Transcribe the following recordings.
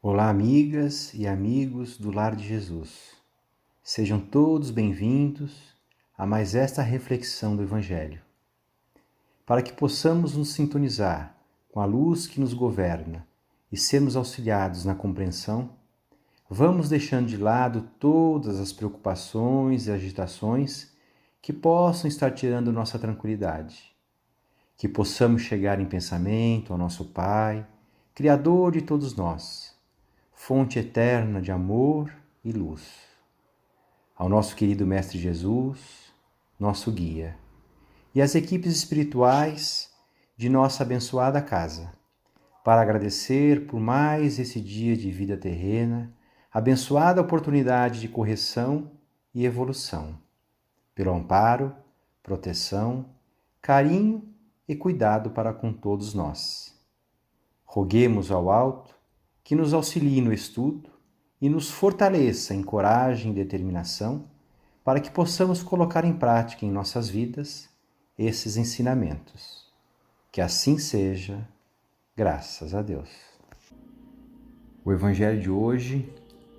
Olá, amigas e amigos do Lar de Jesus. Sejam todos bem-vindos a mais esta reflexão do Evangelho. Para que possamos nos sintonizar com a luz que nos governa e sermos auxiliados na compreensão, vamos deixando de lado todas as preocupações e agitações que possam estar tirando nossa tranquilidade. Que possamos chegar em pensamento ao nosso Pai, Criador de todos nós, fonte eterna de amor e luz. Ao nosso querido Mestre Jesus, nosso guia, e às equipes espirituais de nossa abençoada casa, para agradecer por mais esse dia de vida terrena, abençoada oportunidade de correção e evolução, pelo amparo, proteção, carinho e cuidado para com todos nós. Roguemos ao alto que nos auxilie no estudo e nos fortaleça em coragem e determinação para que possamos colocar em prática em nossas vidas esses ensinamentos. Que assim seja, graças a Deus. O Evangelho de hoje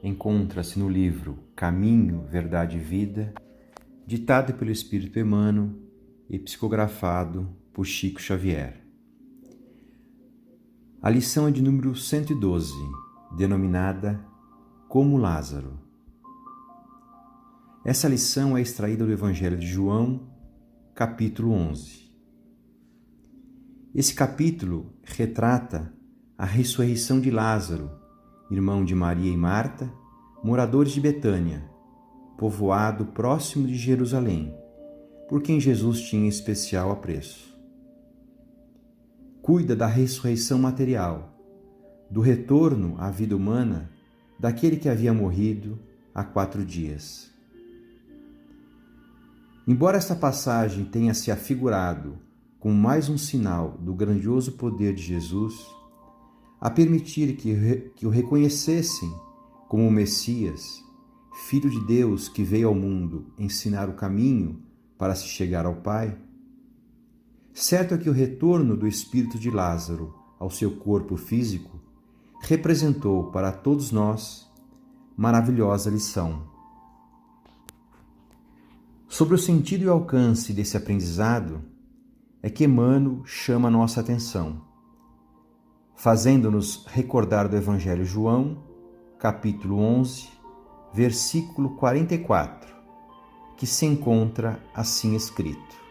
encontra-se no livro Caminho, Verdade e Vida, ditado pelo Espírito Emmanuel e psicografado por Chico Xavier. A lição é de número 112, denominada Como Lázaro. Essa lição é extraída do Evangelho de João, capítulo 11. Esse capítulo retrata a ressurreição de Lázaro, irmão de Maria e Marta, moradores de Betânia, povoado próximo de Jerusalém, por quem Jesus tinha especial apreço. Cuida da ressurreição material, do retorno à vida humana daquele que havia morrido há 4 dias. Embora esta passagem tenha se afigurado como mais um sinal do grandioso poder de Jesus, a permitir que o reconhecessem como o Messias, Filho de Deus que veio ao mundo ensinar o caminho para se chegar ao Pai, certo é que o retorno do espírito de Lázaro ao seu corpo físico representou para todos nós maravilhosa lição. Sobre o sentido e alcance desse aprendizado é que Emmanuel chama nossa atenção, fazendo-nos recordar do Evangelho de João, capítulo 11, versículo 44, que se encontra assim escrito: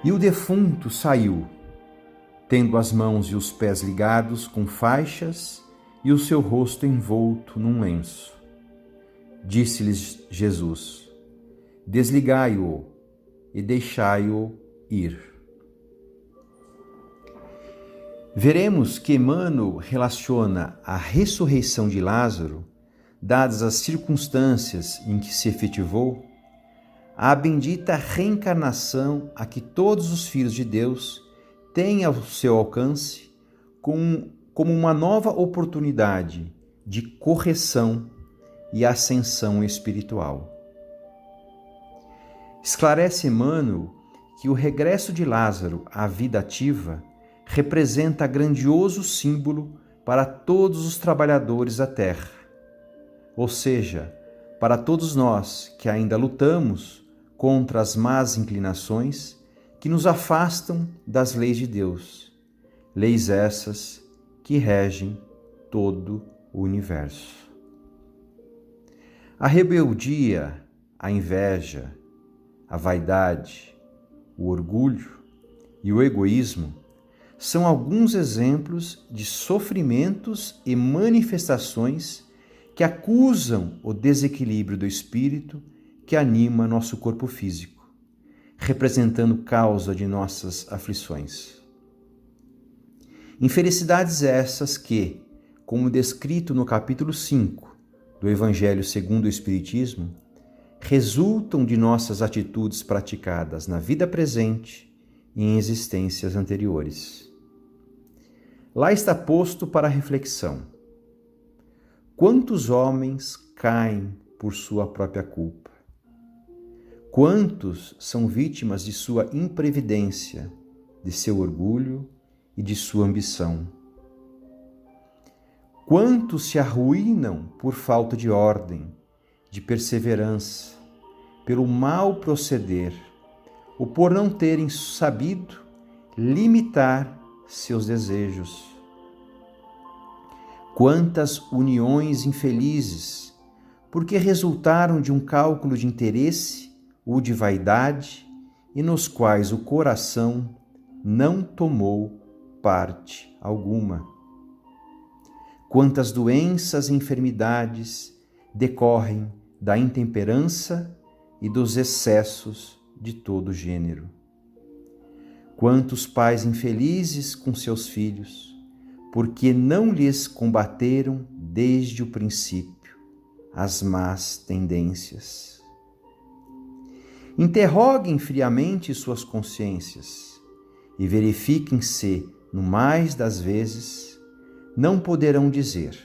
E o defunto saiu, tendo as mãos e os pés ligados com faixas e o seu rosto envolto num lenço. Disse-lhes Jesus: Desligai-o e deixai-o ir. Veremos que Emmanuel relaciona a ressurreição de Lázaro, dadas as circunstâncias em que se efetivou, à bendita reencarnação a que todos os filhos de Deus têm ao seu alcance como uma nova oportunidade de correção e ascensão espiritual. Esclarece Emmanuel que o regresso de Lázaro à vida ativa representa grandioso símbolo para todos os trabalhadores da terra, ou seja, para todos nós que ainda lutamos contra as más inclinações que nos afastam das leis de Deus, leis essas que regem todo o universo. A rebeldia, a inveja, a vaidade, o orgulho e o egoísmo são alguns exemplos de sofrimentos e manifestações que acusam o desequilíbrio do espírito que anima nosso corpo físico, representando causa de nossas aflições. Infelicidades essas que, como descrito no capítulo 5 do Evangelho segundo o Espiritismo, resultam de nossas atitudes praticadas na vida presente e em existências anteriores. Lá está posto para reflexão: quantos homens caem por sua própria culpa? Quantos são vítimas de sua imprevidência, de seu orgulho e de sua ambição? Quantos se arruinam por falta de ordem, de perseverança, pelo mau proceder, ou por não terem sabido limitar seus desejos. Quantas uniões infelizes, porque resultaram de um cálculo de interesse ou de vaidade, e nos quais o coração não tomou parte alguma. Quantas doenças e enfermidades decorrem da intemperança e dos excessos de todo gênero. Quantos pais infelizes com seus filhos, porque não lhes combateram desde o princípio as más tendências. Interroguem friamente suas consciências e verifiquem se, no mais das vezes, não poderão dizer: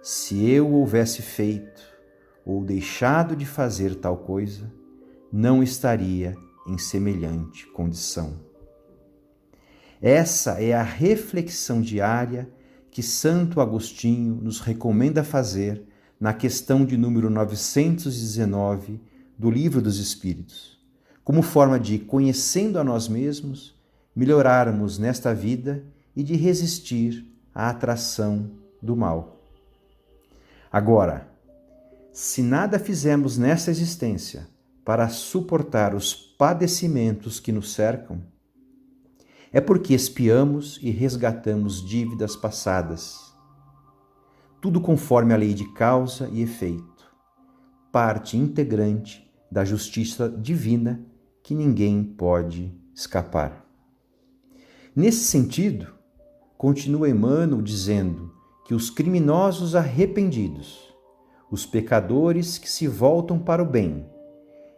se eu houvesse feito ou deixado de fazer tal coisa, não estaria em semelhante condição. Essa é a reflexão diária que Santo Agostinho nos recomenda fazer na questão de número 919 do Livro dos Espíritos, como forma de, conhecendo a nós mesmos, melhorarmos nesta vida e de resistir à atração do mal. Agora, se nada fizermos nesta existência para suportar os padecimentos que nos cercam, é porque expiamos e resgatamos dívidas passadas. Tudo conforme a lei de causa e efeito, parte integrante da justiça divina que ninguém pode escapar. Nesse sentido, continua Emmanuel dizendo que os criminosos arrependidos, os pecadores que se voltam para o bem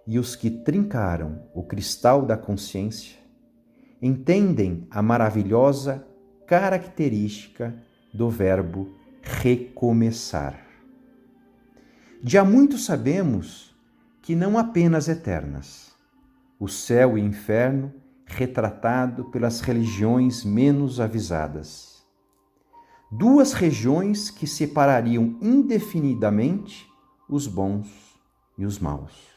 e os que trincaram o cristal da consciência, entendem a maravilhosa característica do verbo recomeçar. De há muito sabemos que não apenas eternas, o céu e o inferno retratado pelas religiões menos avisadas. Duas regiões que separariam indefinidamente os bons e os maus.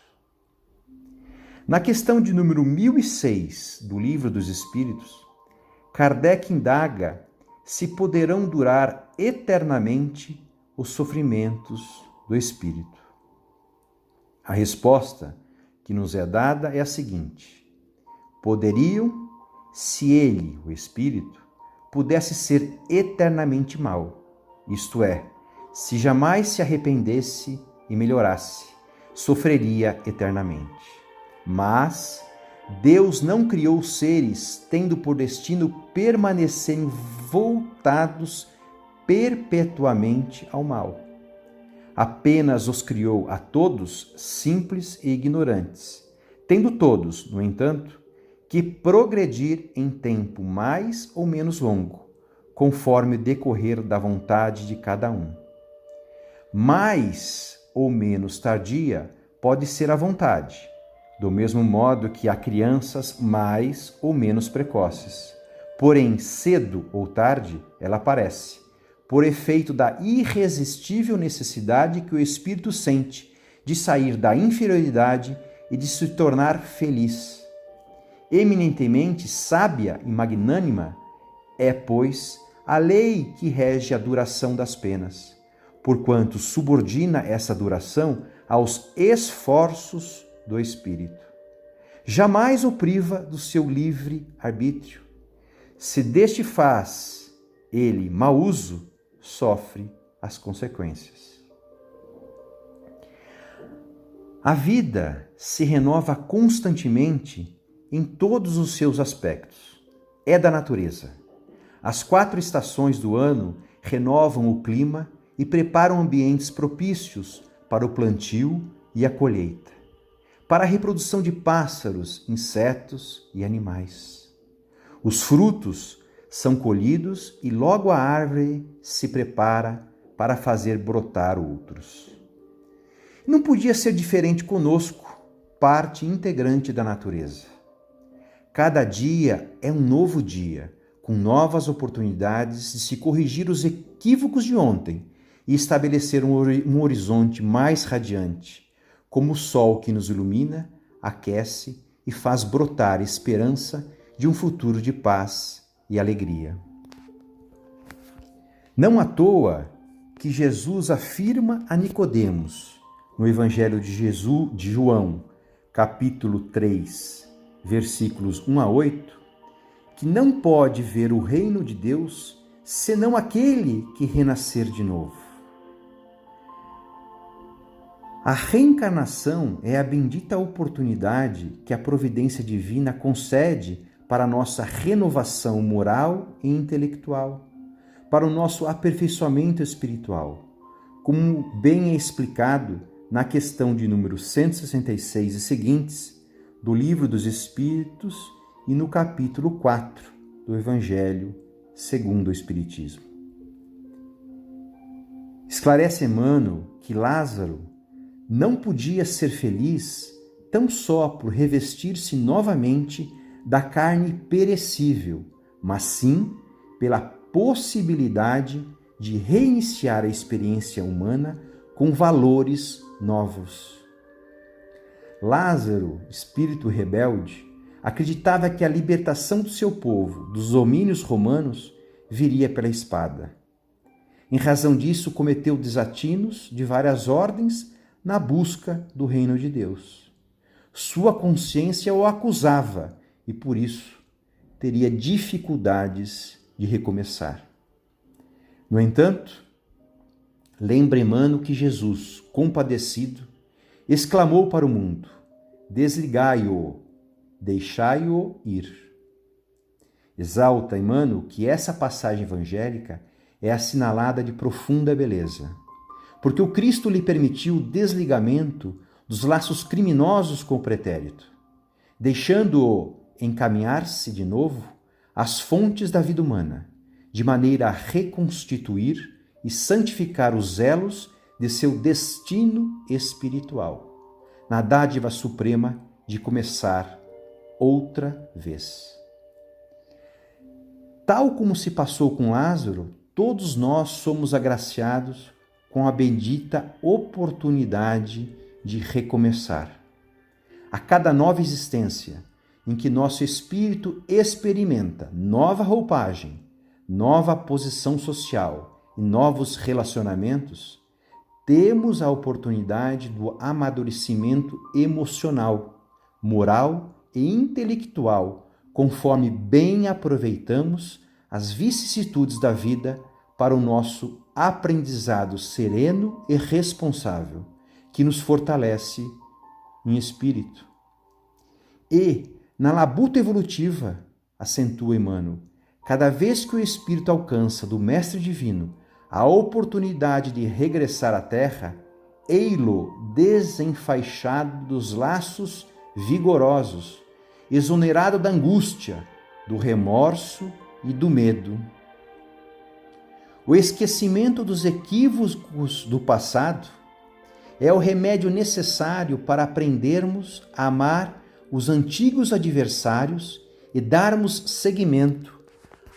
Na questão de número 1006 do Livro dos Espíritos, Kardec indaga se poderão durar eternamente os sofrimentos do espírito. A resposta que nos é dada é a seguinte: poderiam, se ele, o espírito, pudesse ser eternamente mau, isto é, se jamais se arrependesse e melhorasse, sofreria eternamente. Mas Deus não criou seres tendo por destino permanecerem voltados perpetuamente ao mal. Apenas os criou a todos simples e ignorantes, tendo todos, no entanto, que progredir em tempo mais ou menos longo, conforme o decorrer da vontade de cada um. Mais ou menos tardia pode ser a vontade, do mesmo modo que há crianças mais ou menos precoces. Porém, cedo ou tarde, ela aparece, por efeito da irresistível necessidade que o espírito sente de sair da inferioridade e de se tornar feliz. Eminentemente sábia e magnânima é, pois, a lei que rege a duração das penas, porquanto subordina essa duração aos esforços do espírito. Jamais o priva do seu livre arbítrio. Se deste faz ele mau uso, sofre as consequências. A vida se renova constantemente em todos os seus aspectos. É da natureza. As 4 estações do ano renovam o clima e preparam ambientes propícios para o plantio e a colheita, para a reprodução de pássaros, insetos e animais. Os frutos são colhidos e logo a árvore se prepara para fazer brotar outros. Não podia ser diferente conosco, parte integrante da natureza. Cada dia é um novo dia, com novas oportunidades de se corrigir os equívocos de ontem e estabelecer um horizonte mais radiante, como o sol que nos ilumina, aquece e faz brotar esperança de um futuro de paz e alegria. Não à toa que Jesus afirma a Nicodemos, no Evangelho de João, capítulo 3, versículos 1 a 8, que não pode ver o reino de Deus senão aquele que renascer de novo. A reencarnação é a bendita oportunidade que a providência divina concede para a nossa renovação moral e intelectual, para o nosso aperfeiçoamento espiritual, como bem é explicado na questão de número 166 e seguintes do Livro dos Espíritos e no capítulo 4 do Evangelho segundo o Espiritismo. Esclarece Emmanuel que Lázaro não podia ser feliz tão só por revestir-se novamente da carne perecível, mas sim pela possibilidade de reiniciar a experiência humana com valores novos. Lázaro, espírito rebelde, acreditava que a libertação do seu povo dos domínios romanos viria pela espada. Em razão disso, cometeu desatinos de várias ordens na busca do reino de Deus. Sua consciência o acusava e, por isso, teria dificuldades de recomeçar. No entanto, lembra Emmanuel que Jesus, compadecido, exclamou para o mundo: desligai-o, deixai-o ir. Exalta Emmanuel que essa passagem evangélica é assinalada de profunda beleza, porque o Cristo lhe permitiu o desligamento dos laços criminosos com o pretérito, deixando-o encaminhar-se de novo às fontes da vida humana, de maneira a reconstituir e santificar os elos de seu destino espiritual, na dádiva suprema de começar outra vez. Tal como se passou com Lázaro, todos nós somos agraciados com a bendita oportunidade de recomeçar. A cada nova existência em que nosso espírito experimenta nova roupagem, nova posição social e novos relacionamentos, temos a oportunidade do amadurecimento emocional, moral e intelectual, conforme bem aproveitamos as vicissitudes da vida para o nosso aprendizado sereno e responsável, que nos fortalece em espírito. E, na labuta evolutiva, acentua Emmanuel, cada vez que o espírito alcança do Mestre Divino a oportunidade de regressar à Terra, ei-lo desenfaixado dos laços vigorosos, exonerado da angústia, do remorso e do medo. O esquecimento dos equívocos do passado é o remédio necessário para aprendermos a amar os antigos adversários e darmos seguimento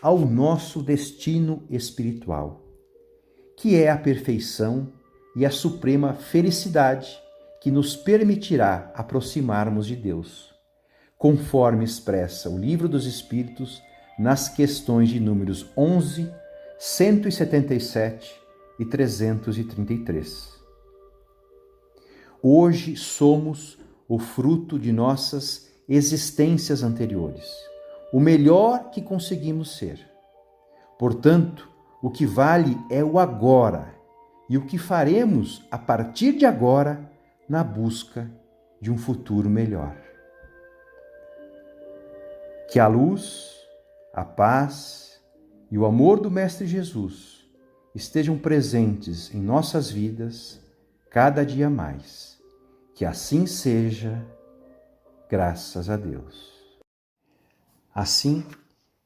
ao nosso destino espiritual, que é a perfeição e a suprema felicidade que nos permitirá aproximarmos de Deus, conforme expressa o Livro dos Espíritos nas questões de números 11, 177 e 333. Hoje somos o fruto de nossas existências anteriores, o melhor que conseguimos ser. Portanto, o que vale é o agora e o que faremos a partir de agora na busca de um futuro melhor. Que a luz, a paz e o amor do Mestre Jesus estejam presentes em nossas vidas cada dia mais. Que assim seja, graças a Deus. Assim,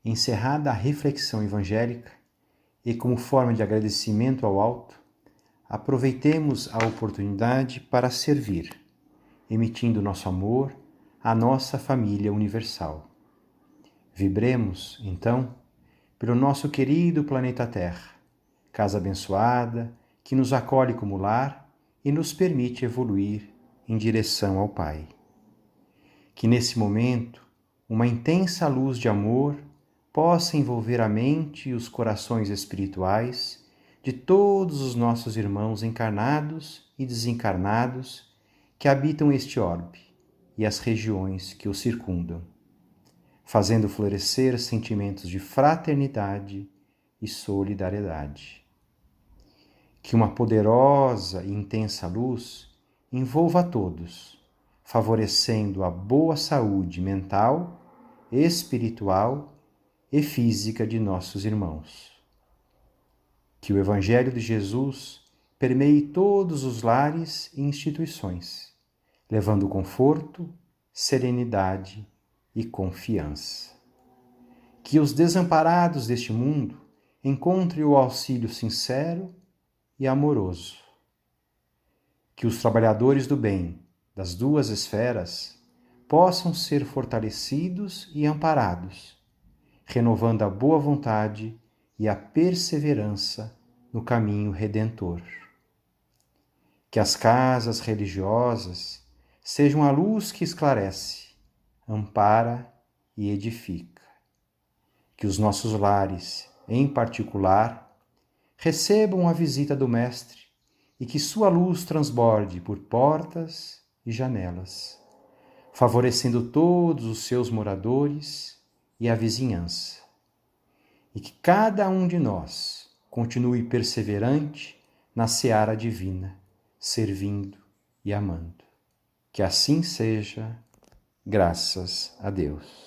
encerrada a reflexão evangélica e como forma de agradecimento ao alto, aproveitemos a oportunidade para servir, emitindo nosso amor à nossa família universal. Vibremos, então, pelo nosso querido planeta Terra, casa abençoada que nos acolhe como lar e nos permite evoluir em direção ao Pai. Que nesse momento uma intensa luz de amor possa envolver a mente e os corações espirituais de todos os nossos irmãos encarnados e desencarnados que habitam este orbe e as regiões que o circundam, fazendo florescer sentimentos de fraternidade e solidariedade. Que uma poderosa e intensa luz envolva a todos, favorecendo a boa saúde mental, espiritual e física de nossos irmãos. Que o Evangelho de Jesus permeie todos os lares e instituições, levando conforto, serenidade e confiança. Que os desamparados deste mundo encontrem o auxílio sincero e amoroso. Que os trabalhadores do bem das duas esferas possam ser fortalecidos e amparados, renovando a boa vontade e a perseverança no caminho redentor. Que as casas religiosas sejam a luz que esclarece, ampara e edifica. Que os nossos lares, em particular, recebam a visita do Mestre e que sua luz transborde por portas e janelas, favorecendo todos os seus moradores e a vizinhança. E que cada um de nós continue perseverante na seara divina, servindo e amando. Que assim seja, graças a Deus.